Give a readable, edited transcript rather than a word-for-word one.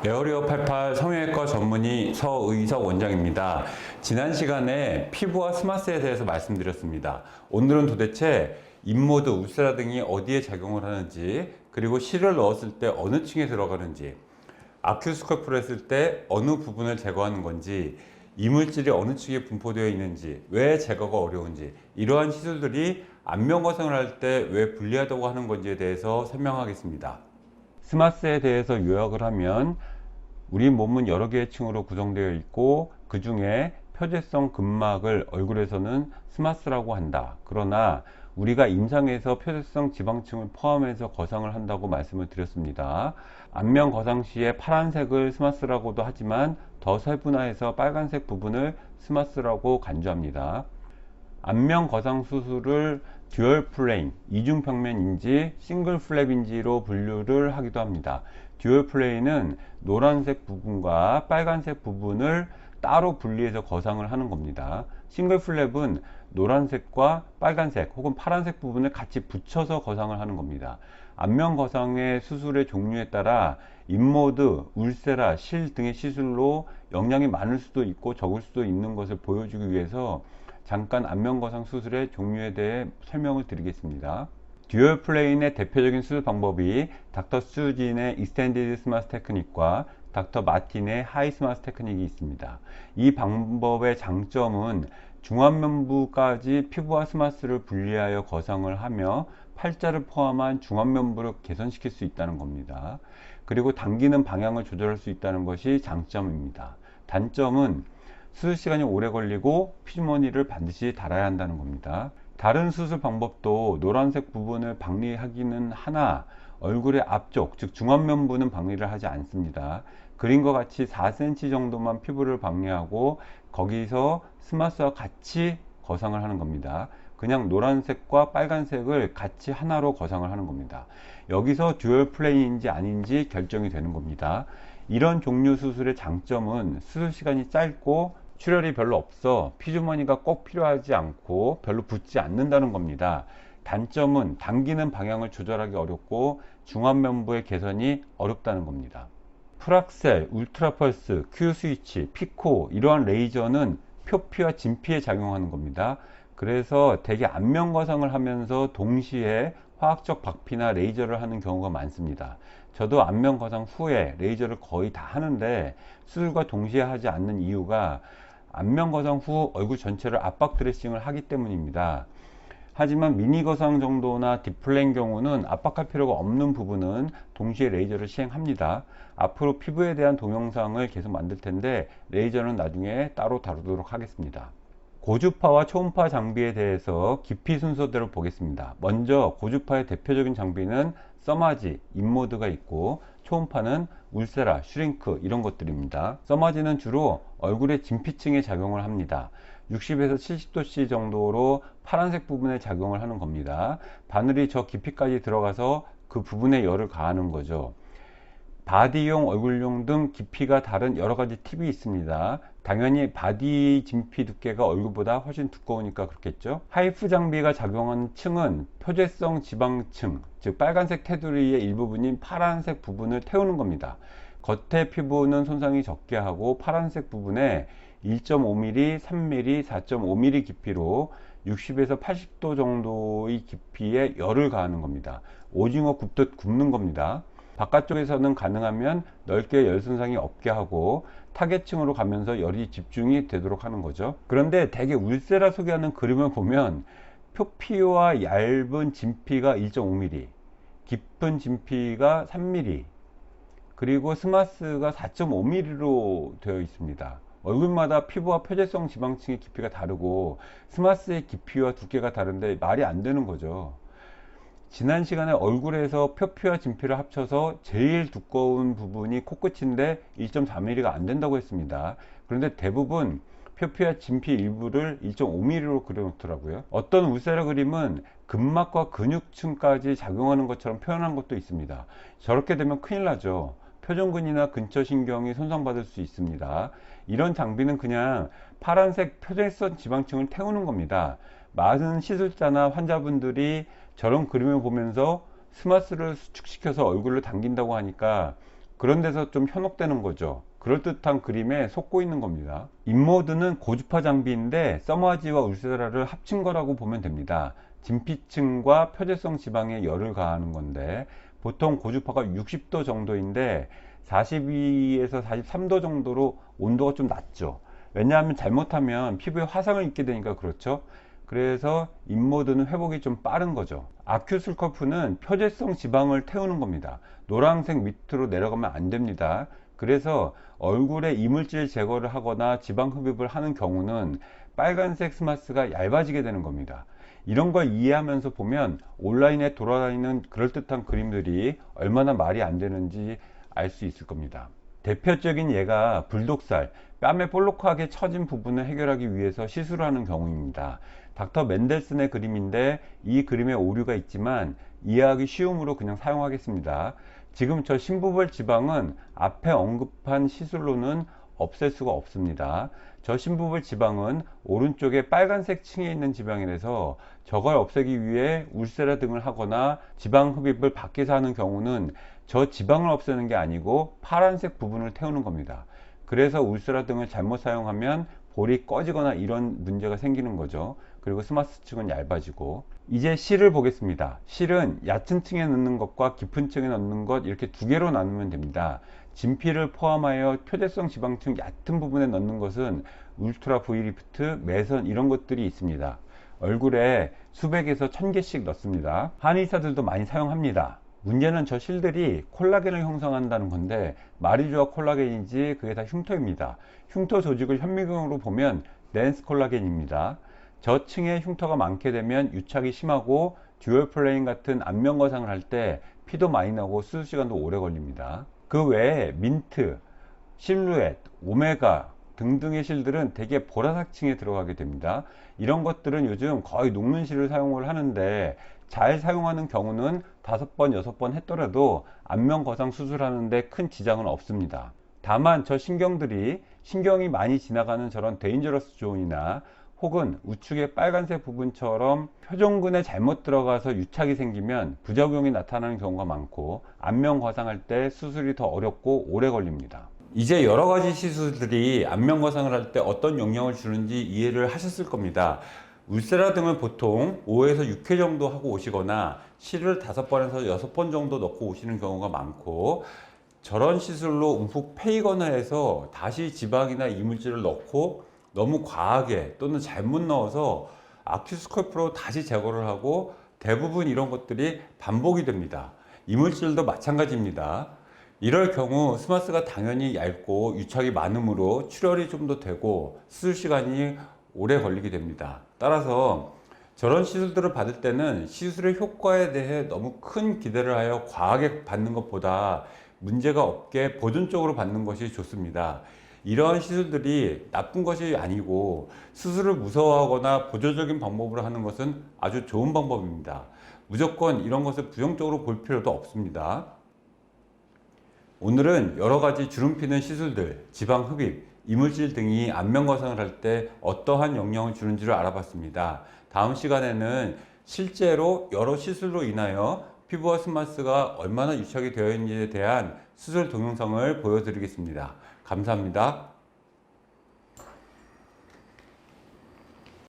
에어리어 88 성형외과 전문의 서의석 원장입니다. 지난 시간에 피부와 스마스에 대해서 말씀드렸습니다. 오늘은 도대체 인모드, 울세라 등이 어디에 작용을 하는지, 그리고 실을 넣었을 때 어느 층에 들어가는지, 아큐스컬프를 했을 때 어느 부분을 제거하는 건지, 이물질이 어느 층에 분포되어 있는지, 왜 제거가 어려운지, 이러한 시술들이 안면거상을 할 때 왜 불리하다고 하는 건지에 대해서 설명하겠습니다. 스마스에 대해서 요약을 하면 우리 몸은 여러 개의 층으로 구성되어 있고 그 중에 표재성 근막을 얼굴에서는 스마스라고 한다. 그러나 우리가 임상에서 표재성 지방층을 포함해서 거상을 한다고 말씀을 드렸습니다. 안면 거상 시에 파란색을 스마스라고도 하지만 더 세분화해서 빨간색 부분을 스마스라고 간주합니다. 안면 거상 수술을 듀얼 플레인, 이중 평면인지 싱글 플랩인지로 분류를 하기도 합니다. 듀얼 플레인은 노란색 부분과 빨간색 부분을 따로 분리해서 거상을 하는 겁니다. 싱글 플랩은 노란색과 빨간색 혹은 파란색 부분을 같이 붙여서 거상을 하는 겁니다. 안면 거상의 수술의 종류에 따라 인모드, 울세라, 실 등의 시술로 영향이 많을 수도 있고 적을 수도 있는 것을 보여주기 위해서 잠깐 안면 거상 수술의 종류에 대해 설명을 드리겠습니다. 듀얼 플레인의 대표적인 수술 방법이 닥터 수진의 익스텐디드 스마스 테크닉과 닥터 마틴의 하이 스마스 테크닉이 있습니다. 이 방법의 장점은 중안면부까지 피부와 스마스를 분리하여 거상을 하며 팔자를 포함한 중안면부를 개선시킬 수 있다는 겁니다. 그리고 당기는 방향을 조절할 수 있다는 것이 장점입니다. 단점은 수술 시간이 오래 걸리고 피주머니를 반드시 달아야 한다는 겁니다. 다른 수술 방법도 노란색 부분을 박리하기는 하나 얼굴의 앞쪽, 즉 중안면부는 박리를 하지 않습니다. 그림과 같이 4cm 정도만 피부를 박리하고 거기서 스마스와 같이 거상을 하는 겁니다. 그냥 노란색과 빨간색을 같이 하나로 거상을 하는 겁니다. 여기서 듀얼 플레인인지 아닌지 결정이 되는 겁니다. 이런 종류 수술의 장점은 수술 시간이 짧고 출혈이 별로 없어 피주머니가 꼭 필요하지 않고 별로 붓지 않는다는 겁니다. 단점은 당기는 방향을 조절하기 어렵고 중안면부의 개선이 어렵다는 겁니다. 프락셀, 울트라펄스, Q스위치, 피코 이러한 레이저는 표피와 진피에 작용하는 겁니다. 그래서 대개 안면 거상을 하면서 동시에 화학적 박피나 레이저를 하는 경우가 많습니다. 저도 안면 거상 후에 레이저를 거의 다 하는데 수술과 동시에 하지 않는 이유가 안면 거상 후 얼굴 전체를 압박 드레싱을 하기 때문입니다. 하지만 미니 거상 정도나 딥플레인 경우는 압박할 필요가 없는 부분은 동시에 레이저를 시행합니다. 앞으로 피부에 대한 동영상을 계속 만들 텐데 레이저는 나중에 따로 다루도록 하겠습니다. 고주파와 초음파 장비에 대해서 깊이 순서대로 보겠습니다. 먼저 고주파의 대표적인 장비는 써마지, 인모드가 있고 초음파는 울세라, 슈링크 이런 것들입니다. 써마지는 주로 얼굴의 진피층에 작용을 합니다. 60에서 70도씨 정도로 파란색 부분에 작용을 하는 겁니다. 바늘이 저 깊이까지 들어가서 그 부분에 열을 가하는 거죠. 바디용, 얼굴용 등 깊이가 다른 여러가지 팁이 있습니다. 당연히 바디 진피 두께가 얼굴보다 훨씬 두꺼우니까 그렇겠죠. 하이프 장비가 작용하는 층은 표재성 지방층, 즉 빨간색 테두리의 일부분인 파란색 부분을 태우는 겁니다. 겉의 피부는 손상이 적게 하고 파란색 부분에 1.5mm, 3mm, 4.5mm 깊이로 60에서 80도 정도의 깊이에 열을 가하는 겁니다. 오징어 굽듯 굽는 겁니다. 바깥쪽에서는 가능하면 넓게 열 손상이 없게 하고 타겟층으로 가면서 열이 집중이 되도록 하는 거죠. 그런데 대개 울세라 소개하는 그림을 보면 표피와 얇은 진피가 1.5mm, 깊은 진피가 3mm, 그리고 스마스가 4.5mm로 되어 있습니다. 얼굴마다 피부와 표재성 지방층의 깊이가 다르고 스마스의 깊이와 두께가 다른데 말이 안 되는 거죠. 지난 시간에 얼굴에서 표피와 진피를 합쳐서 제일 두꺼운 부분이 코끝인데 1.4mm가 안 된다고 했습니다. 그런데 대부분 표피와 진피 일부를 1.5mm로 그려놓더라고요. 어떤 울세라 그림은 근막과 근육층까지 작용하는 것처럼 표현한 것도 있습니다. 저렇게 되면 큰일 나죠. 표정근이나 근처신경이 손상받을 수 있습니다. 이런 장비는 그냥 파란색 표재성 지방층을 태우는 겁니다. 많은 시술자나 환자분들이 저런 그림을 보면서 스마스를 수축시켜서 얼굴을 당긴다고 하니까 그런 데서 좀 현혹되는 거죠. 그럴듯한 그림에 속고 있는 겁니다. 인모드는 고주파 장비인데 써마지와 울세라를 합친 거라고 보면 됩니다. 진피층과 표재성 지방에 열을 가하는 건데 보통 고주파가 60도 정도인데 42에서 43도 정도로 온도가 좀 낮죠. 왜냐하면 잘못하면 피부에 화상을 입게 되니까 그렇죠. 그래서 인모드는 회복이 좀 빠른 거죠. 아큐슬커프는 표재성 지방을 태우는 겁니다. 노란색 밑으로 내려가면 안 됩니다. 그래서 얼굴에 이물질 제거를 하거나 지방 흡입을 하는 경우는 빨간색 스마스가 얇아지게 되는 겁니다. 이런 걸 이해하면서 보면 온라인에 돌아다니는 그럴듯한 그림들이 얼마나 말이 안 되는지 알 수 있을 겁니다. 대표적인 예가 불독살, 뺨에 볼록하게 처진 부분을 해결하기 위해서 시술을 하는 경우입니다. 닥터 맨델슨의 그림인데 이 그림에 오류가 있지만 이해하기 쉬움으로 그냥 사용하겠습니다. 지금 저 심부볼 지방은 앞에 언급한 시술로는 없앨 수가 없습니다. 저 심부볼 지방은 오른쪽에 빨간색 층에 있는 지방이라서 저걸 없애기 위해 울세라 등을 하거나 지방 흡입을 밖에서 하는 경우는 저 지방을 없애는 게 아니고 파란색 부분을 태우는 겁니다. 그래서 울세라 등을 잘못 사용하면 볼이 꺼지거나 이런 문제가 생기는 거죠. 그리고 스마스 층은 얇아지고. 이제 실을 보겠습니다. 실은 얕은 층에 넣는 것과 깊은 층에 넣는 것 이렇게 두 개로 나누면 됩니다. 진피를 포함하여 표재성 지방층 얕은 부분에 넣는 것은 울트라 V리프트, 매선 이런 것들이 있습니다. 얼굴에 수백에서 1000개씩 넣습니다. 한의사들도 많이 사용합니다. 문제는 저 실들이 콜라겐을 형성한다는 건데 말이 좋아 콜라겐인지 그게 다 흉터입니다. 흉터 조직을 현미경으로 보면 덴스 콜라겐입니다. 저 층에 흉터가 많게 되면 유착이 심하고 듀얼 플레인 같은 안면 거상을 할 때 피도 많이 나고 수술 시간도 오래 걸립니다. 그 외에 민트, 실루엣, 오메가 등등의 실들은 대개 보라색 층에 들어가게 됩니다. 이런 것들은 요즘 거의 녹는 실을 사용을 하는데 잘 사용하는 경우는 5번, 6번 했더라도 안면 거상 수술하는데 큰 지장은 없습니다. 다만 저 신경이 많이 지나가는 저런 데인저러스 존이나 혹은 우측의 빨간색 부분처럼 표정근에 잘못 들어가서 유착이 생기면 부작용이 나타나는 경우가 많고 안면 거상할 때 수술이 더 어렵고 오래 걸립니다. 이제 여러 가지 시술들이 안면 거상을 할 때 어떤 영향을 주는지 이해를 하셨을 겁니다. 울세라 등을 보통 5에서 6회 정도 하고 오시거나 실을 5번에서 6번 정도 넣고 오시는 경우가 많고 저런 시술로 움푹 패이거나 해서 다시 지방이나 이물질을 넣고 너무 과하게 또는 잘못 넣어서 아큐스컬프로 다시 제거를 하고 대부분 이런 것들이 반복이 됩니다. 이물질도 마찬가지입니다. 이럴 경우 스마스가 당연히 얇고 유착이 많으므로 출혈이 좀 더 되고 수술 시간이 오래 걸리게 됩니다. 따라서 저런 시술들을 받을 때는 시술의 효과에 대해 너무 큰 기대를 하여 과하게 받는 것보다 문제가 없게 보존적으로 받는 것이 좋습니다. 이러한 시술들이 나쁜 것이 아니고 수술을 무서워하거나 보조적인 방법으로 하는 것은 아주 좋은 방법입니다. 무조건 이런 것을 부정적으로 볼 필요도 없습니다. 오늘은 여러 가지 주름 피는 시술들, 지방 흡입, 이물질 등이 안면 거상을 할 때 어떠한 영향을 주는지를 알아봤습니다. 다음 시간에는 실제로 여러 시술로 인하여 피부와 스마스가 얼마나 유착이 되어 있는지에 대한 수술 동영상을 보여드리겠습니다. 감사합니다.